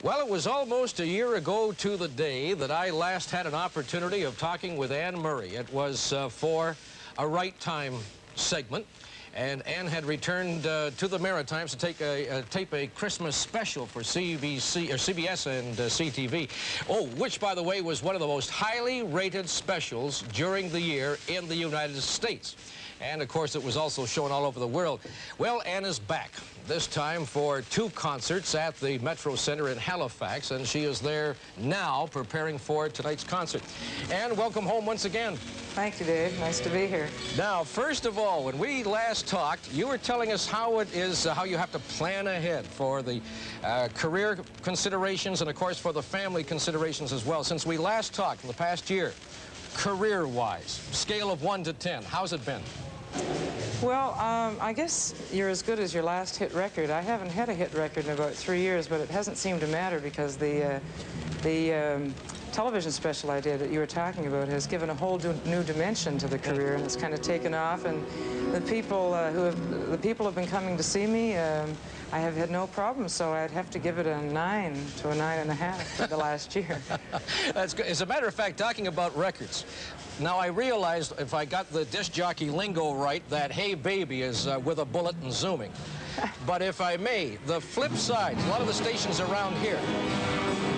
Well, it was almost a year ago to the day that I last had an opportunity of talking with Anne Murray. It was for a Right Time segment, and Anne had returned to the Maritimes to tape a Christmas special for CBS and CTV. Oh, which, by the way, was one of the most highly rated specials during the year in the United States. And, of course, it was also shown all over the world. Well, Anne is back, this time for 2 concerts at the Metro Center in Halifax, and she is there now preparing for tonight's concert. Anne, welcome home once again. Thank you, Dave. Nice to be here. Now, first of all, when we last talked, you were telling us how it is, how you have to plan ahead for the career considerations and, of course, for the family considerations as well. Since we last talked in the past year, career-wise, scale of 1 to 10, how's it been? Well, I guess you're as good as your last hit record. I haven't had a hit record in about 3 years, but it hasn't seemed to matter because the television special I did that you were talking about has given a whole new dimension to the career, and it's kind of taken off. And the people have been coming to see me. I have had no problem, so I'd have to give it a 9 to a 9.5 for the last year. That's good. As a matter of fact, talking about records, now I realized, if I got the disc jockey lingo right, that Hey Baby is with a bullet and zooming. But if I may, the flip side, a lot of the stations around here,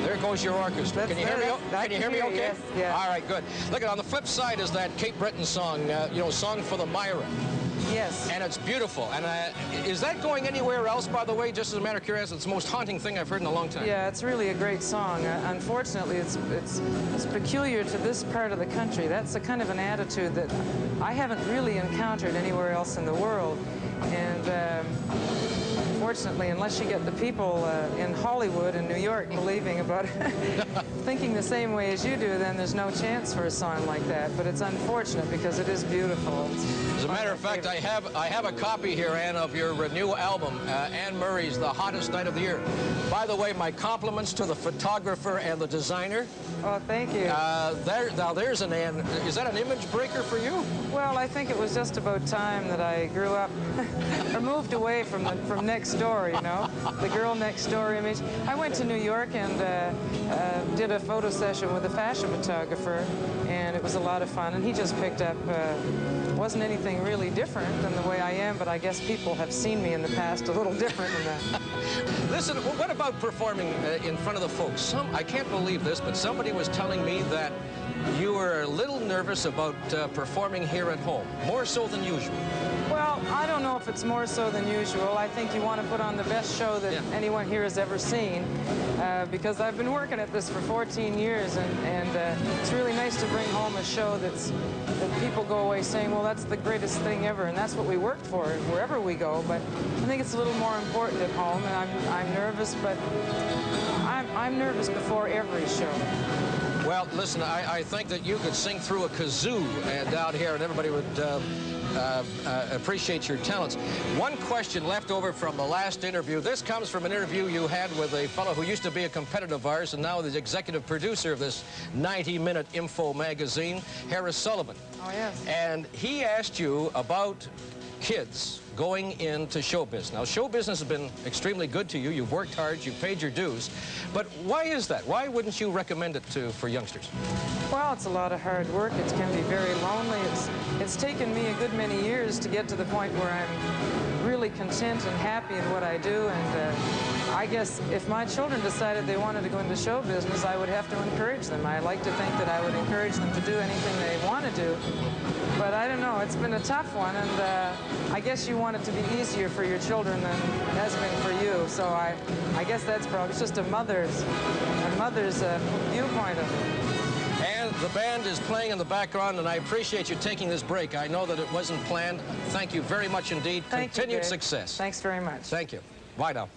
there goes your orchestra. Can you hear me? Can you hear me okay? Yes, yes. All right, good. Look, on the flip side is that Cape Breton song, you know, Song for the Myra. Yes. And it's beautiful. And is that going anywhere else, by the way? Just as a matter of curiosity, it's the most haunting thing I've heard in a long time. Yeah, it's really a great song. Unfortunately, it's peculiar to this part of the country. That's a kind of an attitude that I haven't really encountered anywhere else in the world. And unfortunately, unless you get the people in Hollywood and New York believing about thinking the same way as you do, then there's no chance for a song like that. But it's unfortunate because it is beautiful. As a matter of fact, I have a copy here, Anne, of your new album, Anne Murray's The Hottest Night of the Year. By the way, my compliments to the photographer and the designer. Oh, thank you. Now there's an Anne. Is that an image breaker for you? Well, I think it was just about time that I grew up or moved away from next door, you know, the girl next door image. I went to New York and did a photo session with a fashion photographer, and it was a lot of fun. And he just picked up, wasn't anything really different than the way I am, but I guess people have seen me in the past a little different than that. Listen, what about performing in front of the folks? I can't believe this, but somebody was telling me that you were a little nervous about performing here at home, more so than usual. Well, I don't know if it's more so than usual. I think you want to put on the best show that anyone here has ever seen, because I've been working at this for 14 years, and it's really nice to bring home a show that people go away saying, well, that's the greatest thing ever, and that's what we worked for wherever we go. But I think it's a little more important at home, and I'm nervous, but I'm nervous before every show. Well, listen, I think that you could sing through a kazoo down here, and everybody would appreciate your talents. One question left over from the last interview. This comes from an interview you had with a fellow who used to be a competitor of ours and now the executive producer of this 90-minute info magazine, Harris Sullivan. Oh, yes. And he asked you about kids going into show business. Now, show business has been extremely good to you. You've worked hard, you've paid your dues. But why is that? Why wouldn't you recommend it for youngsters? Well, it's a lot of hard work. It can be very lonely. It's taken me a good many years to get to the point where I'm really content and happy in what I do. And I guess if my children decided they wanted to go into show business, I would have to encourage them. I like to think that I would encourage them to do anything they want to do. But I don't know, it's been a tough one, and I guess you want it to be easier for your children than it has been for you. So I guess that's probably, it's just a mother's viewpoint of it. And the band is playing in the background, and I appreciate you taking this break. I know that it wasn't planned. Thank you very much indeed. Continued success. Thanks very much. Thank you. Bye now.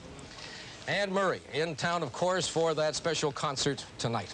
Anne Murray in town, of course, for that special concert tonight.